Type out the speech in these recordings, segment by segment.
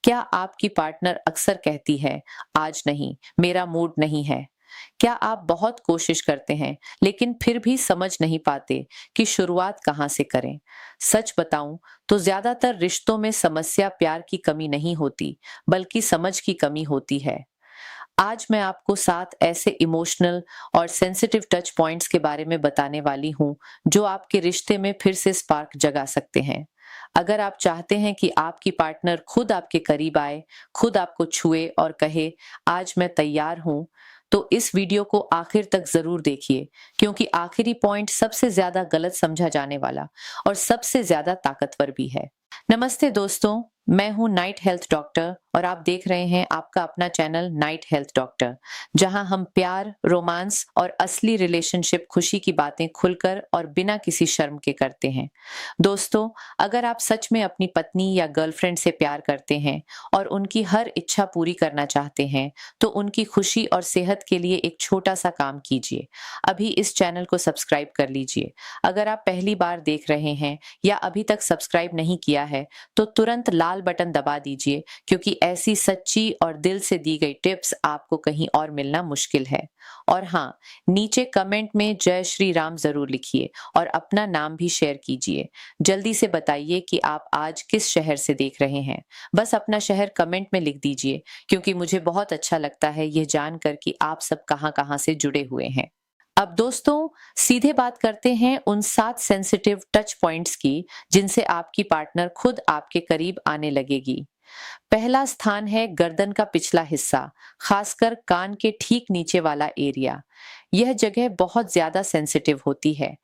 क्या आपकी पार्टनर अक्सर कहती है, आज नहीं, मेरा मूड नहीं है? क्या आप बहुत कोशिश करते हैं, लेकिन फिर भी समझ नहीं पाते कि शुरुआत कहाँ से करें? सच बताऊं तो ज्यादातर रिश्तों में समस्या प्यार की कमी नहीं होती, बल्कि समझ की कमी होती है। आज मैं आपको 7 ऐसे इमोशनल और सेंसिटिव टच पॉइंट्स के बारे में बताने वाली हूँ, जो आपके रिश्ते में फिर से स्पार्क जगा सकते हैं। अगर आप चाहते हैं कि आपकी पार्टनर खुद आपके करीब आए, खुद आपको छुए और कहे, आज मैं तैयार हूँ, तो इस वीडियो को आखिर तक जरूर देखिए, क्योंकि आखिरी पॉइंट सबसे ज्यादा गलत समझा जाने वाला और सबसे ज्यादा ताकतवर भी है। नमस्ते दोस्तों, मैं हूं नाइट हेल्थ डॉक्टर और आप देख रहे हैं आपका अपना चैनल नाइट हेल्थ डॉक्टर, जहां हम प्यार, रोमांस और असली रिलेशनशिप खुशी की बातें खुलकर और बिना किसी शर्म के करते हैं। दोस्तों, अगर आप सच में अपनी पत्नी या गर्लफ्रेंड से प्यार करते हैं और उनकी हर इच्छा पूरी करना चाहते हैं, तो उनकी खुशी और सेहत के लिए एक छोटा सा काम कीजिए। अभी इस चैनल को सब्सक्राइब कर लीजिए। अगर आप पहली बार देख रहे हैं या अभी तक सब्सक्राइब नहीं किया है, तो तुरंत लाल बटन दबा दीजिए, क्योंकि ऐसी सच्ची और दिल से दी गई टिप्स आपको कहीं और मिलना मुश्किल है। और हाँ, नीचे कमेंट में जय श्री राम जरूर लिखिए और अपना नाम भी शेयर कीजिए। जल्दी से बताइए कि आप आज किस शहर से देख रहे हैं। बस अपना शहर कमेंट में लिख दीजिए, क्योंकि मुझे बहुत अच्छा लगता है यह जानकर कि आप सब कहाँ कहाँ से जुड़े हुए हैं। अब दोस्तों, सीधे बात करते हैं उन 7 सेंसिटिव टच पॉइंट्स की, जिनसे आपकी पार्टनर खुद आपके करीब आने लगेगी। पहला स्थान है गर्दन का पिछला हिस्सा, खासकर कान के ठीक नीचे वाला एरिया। यह जगह बहुत ज्यादा सेंसिटिव होती है।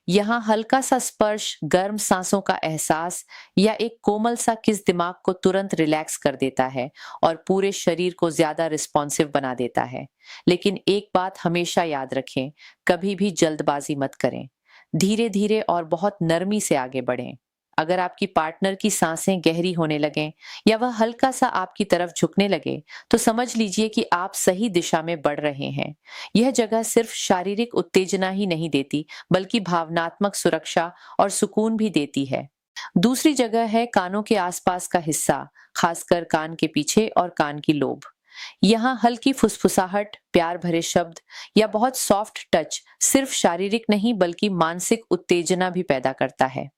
यहाँ हल्का सा स्पर्श, गर्म सांसों का एहसास या एक कोमल सा किस दिमाग को तुरंत रिलैक्स कर देता है और पूरे शरीर को ज्यादा रिस्पॉन्सिव बना देता है। लेकिन एक बात हमेशा याद रखें, कभी भी जल्दबाजी मत करें। धीरे धीरे और बहुत नरमी से आगे बढ़ें। अगर आपकी पार्टनर की सांसें गहरी होने लगें या वह हल्का सा आपकी तरफ झुकने लगे, तो समझ लीजिए कि आप सही दिशा में बढ़ रहे हैं। यह जगह सिर्फ शारीरिक उत्तेजना ही नहीं देती, बल्कि भावनात्मक सुरक्षा और सुकून भी देती है। दूसरी जगह है कानों के आसपास का हिस्सा, खासकर कान के पीछे और कान की लोब। यहाँ हल्की फुसफुसाहट, प्यार भरे शब्द या बहुत सॉफ्ट टच सिर्फ शारीरिक नहीं, बल्कि मानसिक उत्तेजना भी पैदा करता है।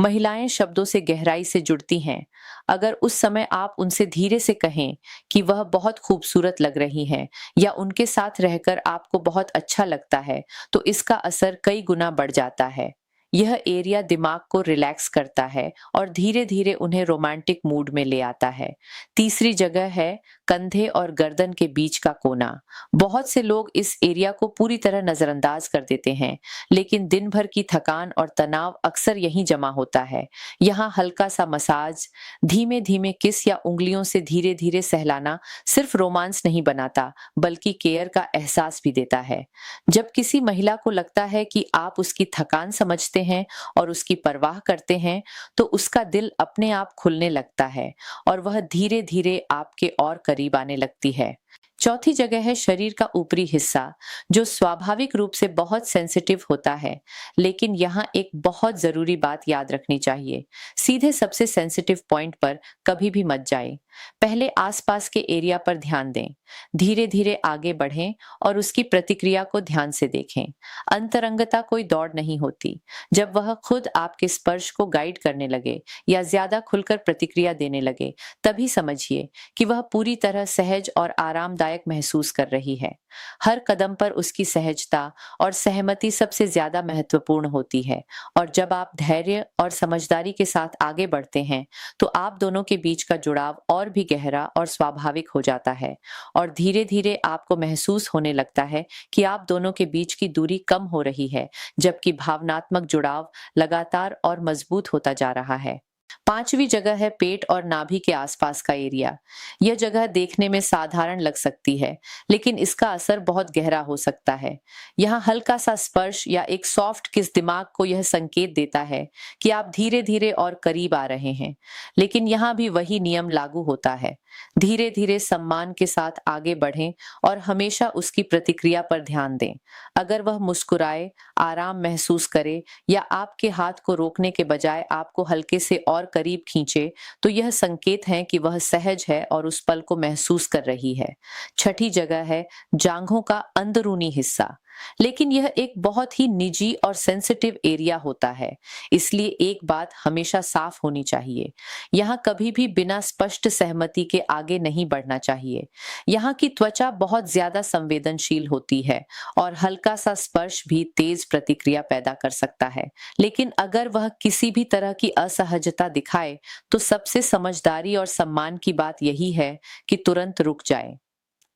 महिलाएं शब्दों से गहराई से जुड़ती हैं। अगर उस समय आप उनसे धीरे से कहें कि वह बहुत खूबसूरत लग रही हैं या उनके साथ रहकर आपको बहुत अच्छा लगता है, तो इसका असर कई गुना बढ़ जाता है। यह एरिया दिमाग को रिलैक्स करता है और धीरे धीरे उन्हें रोमांटिक मूड में ले आता है। तीसरी जगह है कंधे और गर्दन के बीच का कोना। बहुत से लोग इस एरिया को पूरी तरह नजरअंदाज कर देते हैं, लेकिन दिन भर की थकान और तनाव अक्सर यहीं जमा होता है। यहाँ हल्का सा मसाज, धीमे धीमे किस या उंगलियों से धीरे धीरे सहलाना सिर्फ रोमांस नहीं बनाता, बल्कि केयर का एहसास भी देता है। जब किसी महिला को लगता है कि आप उसकी थकान समझते हैं और उसकी परवाह करते हैं, तो उसका दिल अपने आप खुलने लगता है और वह धीरे धीरे आपके और करीब आने लगती है। चौथी जगह है शरीर का ऊपरी हिस्सा, जो स्वाभाविक रूप से बहुत सेंसिटिव होता है। लेकिन यहाँ एक बहुत जरूरी बात याद रखनी चाहिए, सीधे सबसे सेंसिटिव पॉइंट पर कभी भी मत जाए। पहले आसपास के एरिया पर ध्यान दें, धीरे धीरे आगे बढ़ें और उसकी प्रतिक्रिया को ध्यान से देखें। अंतरंगता कोई दौड़ नहीं होती। जब वह खुद आपके स्पर्श को गाइड करने लगे या ज्यादा खुलकर प्रतिक्रिया देने लगे, तभी समझिए कि वह पूरी तरह सहज और आरामदायक महसूस कर रही है। हर कदम पर उसकी सहजता और सहमति सबसे ज्यादा महत्वपूर्ण होती है, और जब आप धैर्य और समझदारी के साथ आगे बढ़ते हैं, तो आप दोनों के बीच का जुड़ाव और भी गहरा और स्वाभाविक हो जाता है, और धीरे धीरे आपको महसूस होने लगता है कि आप दोनों के बीच की दूरी कम हो रही है, जबकि भावनात्मक जुड़ाव लगातार और मजबूत होता जा रहा है। पांचवी जगह है पेट और नाभि के आसपास का एरिया। यह जगह देखने में साधारण लग सकती है, लेकिन इसका असर बहुत गहरा हो सकता है। यहाँ हल्का सा स्पर्श या एक सॉफ्ट किस दिमाग को यह संकेत देता है कि आप धीरे धीरे और करीब आ रहे हैं। लेकिन यहाँ भी वही नियम लागू होता है, धीरे धीरे सम्मान के साथ आगे बढ़ें और हमेशा उसकी प्रतिक्रिया पर ध्यान दें। अगर वह मुस्कुराए, आराम महसूस करे या आपके हाथ को रोकने के बजाय आपको हल्के से और करीब खींचे, तो यह संकेत है कि वह सहज है और उस पल को महसूस कर रही है। छठी जगह है जांघों का अंदरूनी हिस्सा। लेकिन यह एक बहुत ही निजी और सेंसिटिव एरिया होता है, इसलिए एक बात हमेशा साफ होनी चाहिए। यहाँ कभी भी बिना स्पष्ट सहमति के आगे नहीं बढ़ना चाहिए। यहाँ की त्वचा बहुत ज्यादा संवेदनशील होती है और हल्का सा स्पर्श भी तेज प्रतिक्रिया पैदा कर सकता है। लेकिन अगर वह किसी भी तरह की असहजता दिखाए, तो सबसे समझदारी और सम्मान की बात यही है कि तुरंत रुक जाए।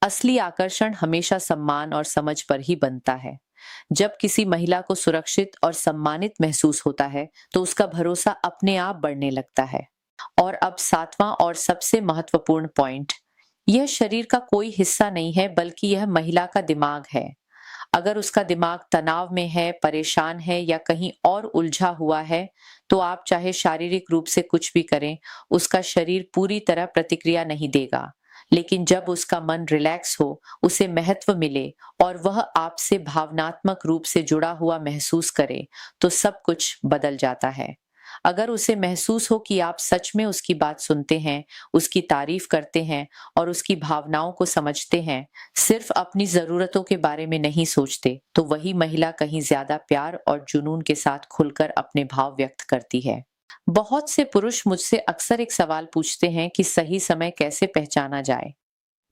असली आकर्षण हमेशा सम्मान और समझ पर ही बनता है। जब किसी महिला को सुरक्षित और सम्मानित महसूस होता है, तो उसका भरोसा अपने आप बढ़ने लगता है। और अब सातवां और सबसे महत्वपूर्ण पॉइंट, यह शरीर का कोई हिस्सा नहीं है, बल्कि यह महिला का दिमाग है। अगर उसका दिमाग तनाव में है, परेशान है या कहीं और उलझा हुआ है, तो आप चाहे शारीरिक रूप से कुछ भी करें, उसका शरीर पूरी तरह प्रतिक्रिया नहीं देगा। लेकिन जब उसका मन रिलैक्स हो, उसे महत्व मिले और वह आपसे भावनात्मक रूप से जुड़ा हुआ महसूस करे, तो सब कुछ बदल जाता है। अगर उसे महसूस हो कि आप सच में उसकी बात सुनते हैं, उसकी तारीफ करते हैं और उसकी भावनाओं को समझते हैं, सिर्फ अपनी जरूरतों के बारे में नहीं सोचते, तो वही महिला कहीं ज्यादा प्यार और जुनून के साथ खुलकर अपने भाव व्यक्त करती है। बहुत से पुरुष मुझसे अक्सर एक सवाल पूछते हैं कि सही समय कैसे पहचाना जाए।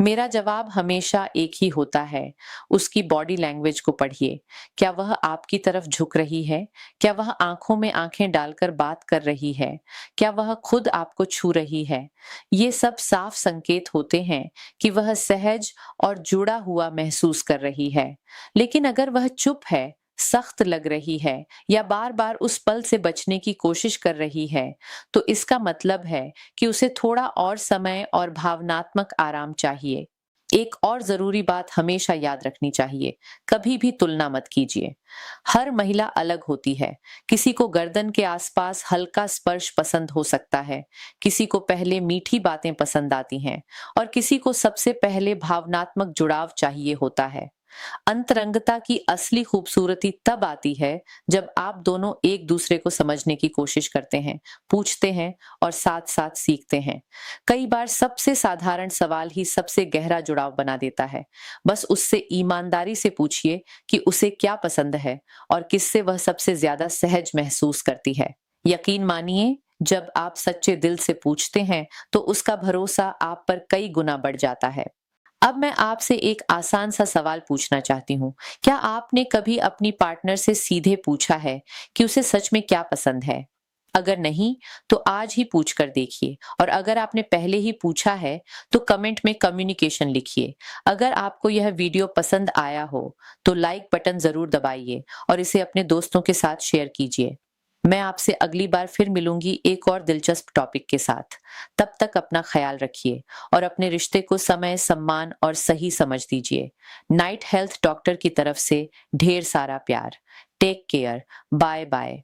मेरा जवाब हमेशा एक ही होता है, उसकी बॉडी लैंग्वेज को पढ़िए। क्या वह आपकी तरफ झुक रही है? क्या वह आंखों में आंखें डालकर बात कर रही है? क्या वह खुद आपको छू रही है? ये सब साफ संकेत होते हैं कि वह सहज और जुड़ा हुआ महसूस कर रही है। लेकिन अगर वह चुप है, सख्त लग रही है या बार बार उस पल से बचने की कोशिश कर रही है, तो इसका मतलब है कि उसे थोड़ा और समय और भावनात्मक आराम चाहिए। एक और जरूरी बात हमेशा याद रखनी चाहिए, कभी भी तुलना मत कीजिए। हर महिला अलग होती है। किसी को गर्दन के आसपास हल्का स्पर्श पसंद हो सकता है, किसी को पहले मीठी बातें पसंद आती हैं और किसी को सबसे पहले भावनात्मक जुड़ाव चाहिए होता है। अंतरंगता की असली खूबसूरती तब आती है जब आप दोनों एक दूसरे को समझने की कोशिश करते हैं, पूछते हैं और साथ साथ सीखते हैं। कई बार सबसे साधारण सवाल ही सबसे गहरा जुड़ाव बना देता है। बस उससे ईमानदारी से पूछिए कि उसे क्या पसंद है और किससे वह सबसे ज्यादा सहज महसूस करती है। यकीन मानिए, जब आप सच्चे दिल से पूछते हैं, तो उसका भरोसा आप पर कई गुना बढ़ जाता है। अब मैं आपसे एक आसान सा सवाल पूछना चाहती हूँ। क्या आपने कभी अपनी पार्टनर से सीधे पूछा है कि उसे सच में क्या पसंद है? अगर नहीं, तो आज ही पूछ कर देखिए, और अगर आपने पहले ही पूछा है, तो कमेंट में कम्युनिकेशन लिखिए। अगर आपको यह वीडियो पसंद आया हो, तो लाइक बटन जरूर दबाइए और इसे अपने दोस्तों के साथ शेयर कीजिए। मैं आपसे अगली बार फिर मिलूंगी एक और दिलचस्प टॉपिक के साथ। तब तक अपना ख्याल रखिए और अपने रिश्ते को समय, सम्मान और सही समझ दीजिए। नाइट हेल्थ डॉक्टर की तरफ से ढेर सारा प्यार। Take care. Bye bye.